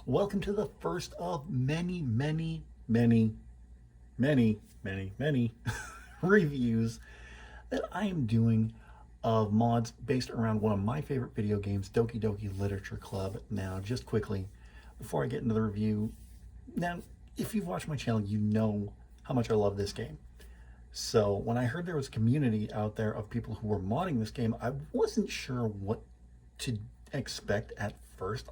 Welcome to the first of many reviews that I am doing of mods based around one of my favorite video games, Doki Doki Literature Club. Now, just quickly, before I get into the review, now, if you've watched my channel, you know how much I love this game. So when I heard there was a community out there of people who were modding this game, I wasn't sure what to expect at first.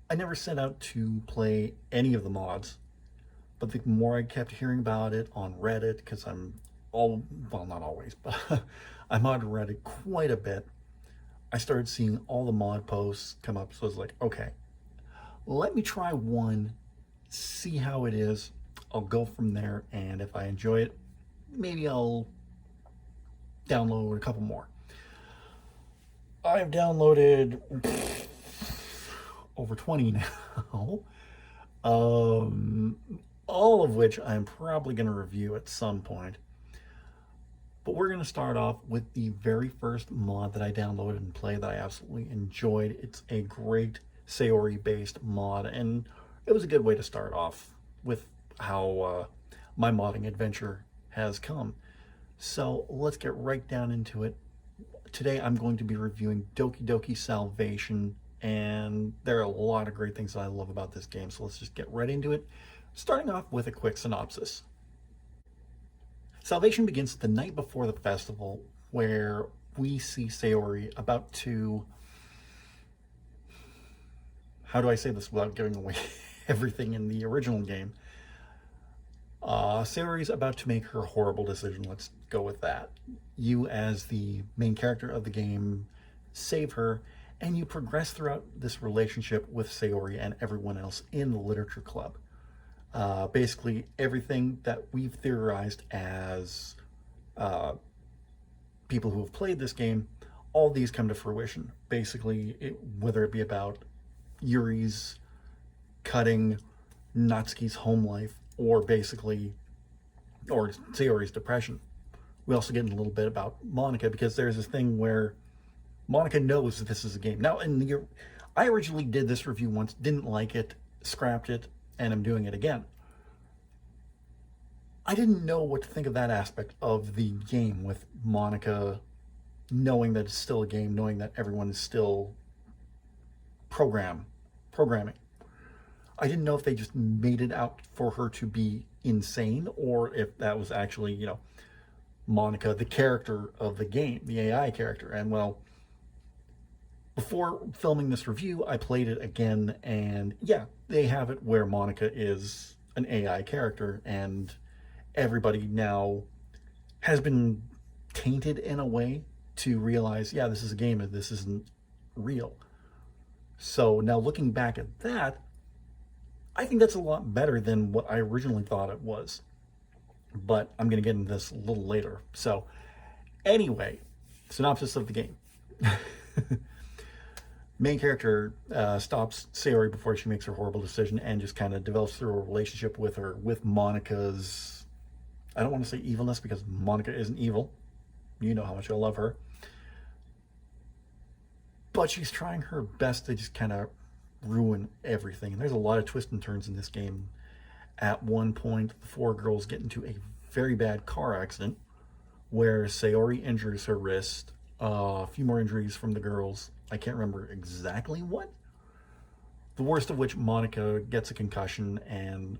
I never set out to play any of the mods, but the more I kept hearing about it on Reddit, because well, not always, but I'm on Reddit quite a bit, I started seeing all the mod posts come up. So I was like, okay, let me try one, see how it is. I'll go from there, and if I enjoy it, maybe I'll download a couple more. I've downloaded over 20 now, all of which I'm probably going to review at some point. But we're going to start off with the very first mod that I downloaded and played that I absolutely enjoyed. It's a great Sayori-based mod, and it was a good way to start off with how my modding adventure has come. So let's get right down into it. Today I'm going to be reviewing Doki Doki Salvation, and there are a lot of great things that I love about this game, so let's just get right into it, starting off with a quick synopsis. Salvation begins the night before the festival, where we see Sayori about to... How do I say this without giving away everything in the original game? Sayori's about to make her horrible decision. Let's go with that. You, as the main character of the game, save her, and you progress throughout this relationship with Sayori and everyone else in the literature club. Basically, everything that we've theorized as people who have played this game, all these come to fruition. Basically, whether it be about Yuri's cutting Natsuki's home life, or Sayori's depression. We also get a little bit about Monika, because there's this thing where Monika knows that this is a game. Now, I originally did this review once, didn't like it, scrapped it, and I'm doing it again. I didn't know what to think of that aspect of the game, with Monika knowing that it's still a game, knowing that everyone is still programming. I didn't know if they just made it out for her to be insane, or if that was actually, Monika, the character of the game, the AI character. And well, before filming this review, I played it again, and yeah, they have it where Monika is an AI character, and everybody now has been tainted in a way to realize, yeah, this is a game and this isn't real. So now looking back at that, I think that's a lot better than what I originally thought it was. But I'm going to get into this a little later. So anyway, synopsis of the game. Main character stops Sayori before she makes her horrible decision, and just kind of develops through a relationship with her, with Monika's, I don't want to say evilness, because Monika isn't evil. You know how much I love her. But she's trying her best to just kind of ruin everything. And there's a lot of twists and turns in this game. At one point, the four girls get into a very bad car accident where Sayori injures her wrist, a few more injuries from the girls. I can't remember exactly what. The worst of which, Monika gets a concussion and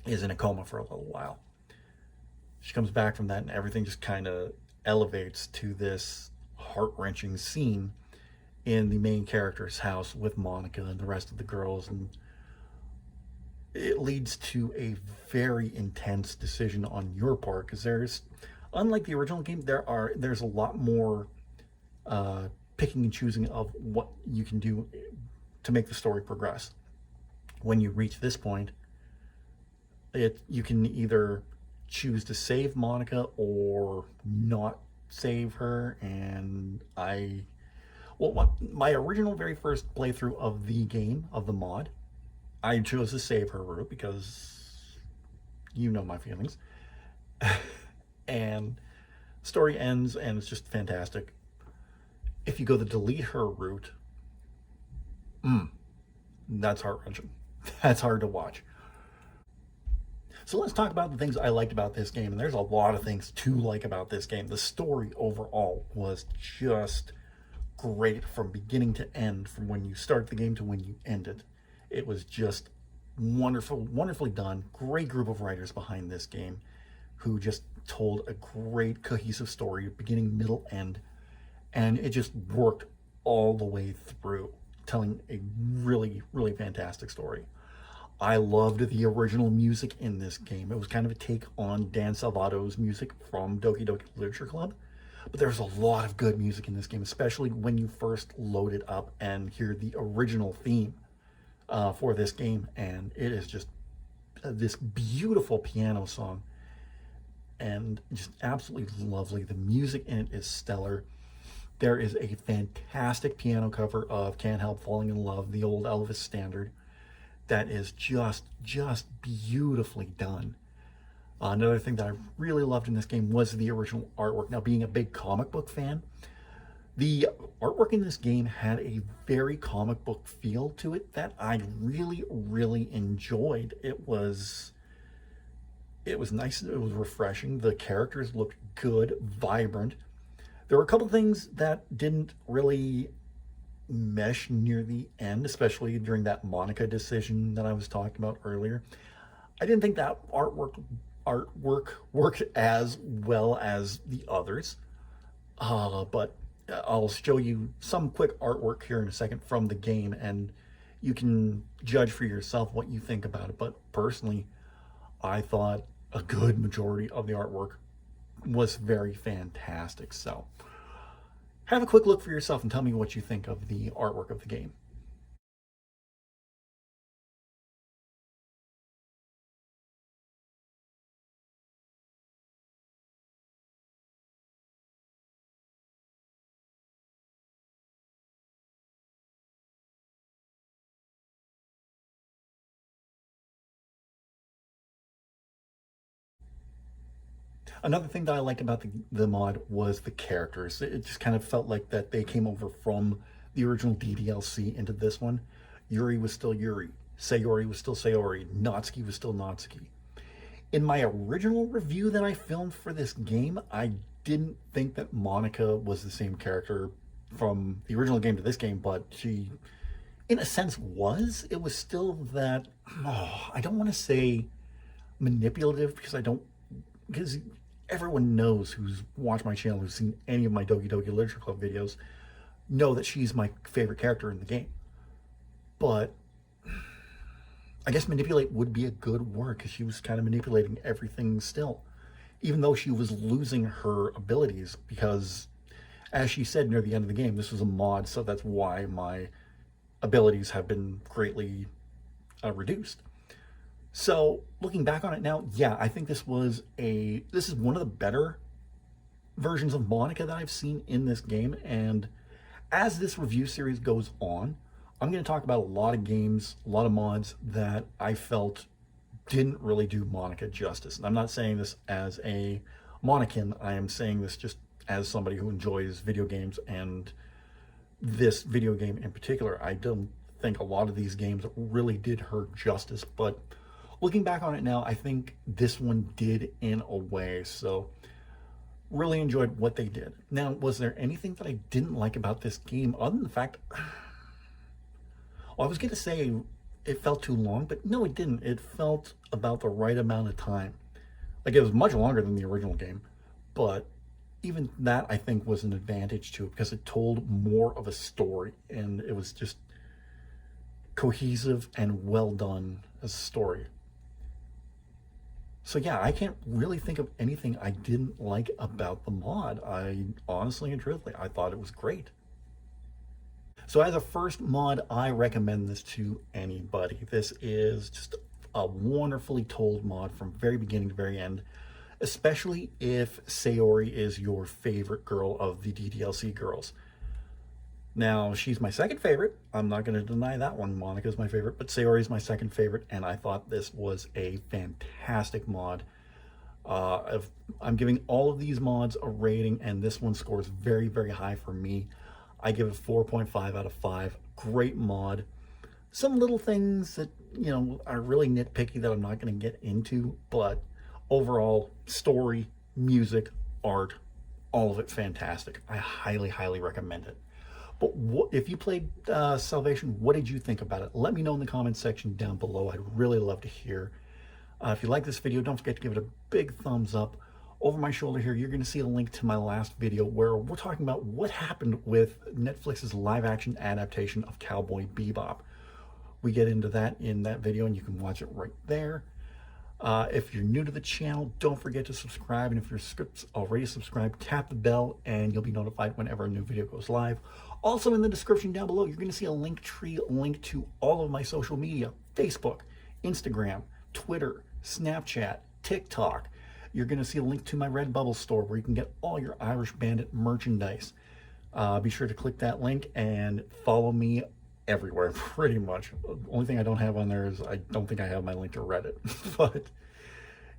is in a coma for a little while. She comes back from that, and everything just kind of elevates to this heart-wrenching scene in the main character's house with Monika and the rest of the girls, and it leads to a very intense decision on your part, because unlike the original game, there's a lot more picking and choosing of what you can do to make the story progress. When you reach this point, you can either choose to save Monika or not save her, and my original very first playthrough of the game, of the mod, I chose to save her route, because you know my feelings. And story ends, and it's just fantastic. If you go the delete her route, That's heart-wrenching. That's hard to watch. So let's talk about the things I liked about this game. And there's a lot of things to like about this game. The story overall was just great from beginning to end, from when you start the game to when you end it. It was just wonderful, wonderfully done. Great group of writers behind this game who just told a great cohesive story, beginning, middle, end. And it just worked all the way through, telling a really, really fantastic story. I loved the original music in this game. It was kind of a take on Dan Salvato's music from Doki Doki Literature Club. But there's a lot of good music in this game, especially when you first load it up and hear the original theme for this game. And it is just this beautiful piano song and just absolutely lovely. The music in it is stellar. There is a fantastic piano cover of Can't Help Falling in Love, the old Elvis standard, that is just beautifully done. Another thing that I really loved in this game was the original artwork. Now, being a big comic book fan, the artwork in this game had a very comic book feel to it that I really enjoyed. It was nice, it was refreshing. The characters looked good, vibrant. There were a couple things that didn't really mesh near the end, especially during that Monica decision that I was talking about earlier. I didn't think that artwork worked as well as the others, but I'll show you some quick artwork here in a second from the game, and you can judge for yourself what you think about it. But personally, I thought a good majority of the artwork was very fantastic. So have a quick look for yourself and tell me what you think of the artwork of the game. Another thing that I liked about the mod was the characters. It just kind of felt like that they came over from the original DDLC into this one. Yuri was still Yuri. Sayori was still Sayori. Natsuki was still Natsuki. In my original review that I filmed for this game, I didn't think that Monica was the same character from the original game to this game, but she, in a sense, was. It was still that, I don't want to say manipulative because everyone knows who's watched my channel, who's seen any of my Doki Doki Literature Club videos, know that she's my favorite character in the game. But I guess manipulate would be a good word, because she was kind of manipulating everything still, even though she was losing her abilities, because as she said near the end of the game, this was a mod, so that's why my abilities have been greatly reduced. So looking back on it now, yeah, I think this is one of the better versions of Monica that I've seen in this game. And as this review series goes on, I'm going to talk about a lot of games, a lot of mods that I felt didn't really do Monica justice. And I'm not saying this as a Monican, I am saying this just as somebody who enjoys video games, and this video game in particular. I don't think a lot of these games really did her justice, but looking back on it now, I think this one did in a way. So really enjoyed what they did. Now, was there anything that I didn't like about this game other than the fact, well, I was going to say it felt too long, but no, it didn't. It felt about the right amount of time. Like, it was much longer than the original game, but even that I think was an advantage to it, because it told more of a story, and it was just cohesive and well done as a story. So yeah, I can't really think of anything I didn't like about the mod. I honestly and truthfully, I thought it was great. So as a first mod, I recommend this to anybody. This is just a wonderfully told mod from very beginning to very end, especially if Sayori is your favorite girl of the DDLC girls. Now, she's my second favorite. I'm not going to deny that one. Monica's my favorite, but Sayori is my second favorite, and I thought this was a fantastic mod. I'm giving all of these mods a rating, and this one scores very high for me. I give it 4.5 out of 5. Great mod. Some little things that, you know, are really nitpicky that I'm not going to get into, but overall, story, music, art, all of it fantastic. I highly, highly recommend it. But if you played Salvation, what did you think about it? Let me know in the comments section down below. I'd really love to hear. If you like this video, don't forget to give it a big thumbs up. Over my shoulder here, you're going to see a link to my last video where we're talking about what happened with Netflix's live-action adaptation of Cowboy Bebop. We get into that in that video, and you can watch it right there. If you're new to the channel, don't forget to subscribe, and if you're already subscribed, tap the bell and you'll be notified whenever a new video goes live. Also in the description down below, you're going to see a link tree link to all of my social media: Facebook, Instagram, Twitter, Snapchat, TikTok. You're going to see a link to my Redbubble store where you can get all your Irish Bandit merchandise. Be sure to click that link and follow me everywhere, pretty much. The only thing I don't have on there is I don't think I have my link to Reddit. But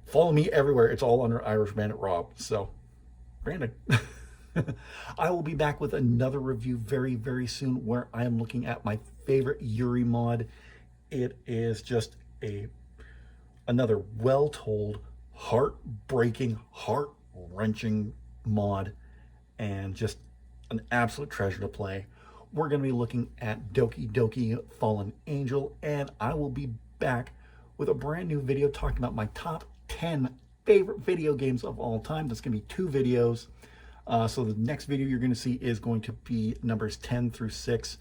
follow me everywhere. It's all under Irish Bandit Rob. So, Brandon. I will be back with another review very, very soon where I am looking at my favorite Yuri mod. It is just another well-told, heartbreaking, heart-wrenching mod, and just an absolute treasure to play. We're going to be looking at Doki Doki Fallen Angel, and I will be back with a brand new video talking about my top 10 favorite video games of all time. That's going to be 2 videos. So the next video you're going to see is going to be numbers 10 through 6,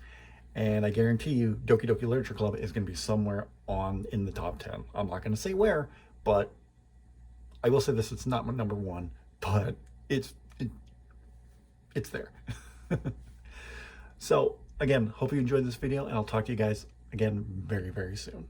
and I guarantee you Doki Doki Literature Club is going to be somewhere in the top 10. I'm not going to say where, but I will say this: it's not my number 1, but it's there. So again, hope you enjoyed this video, and I'll talk to you guys again very, very soon.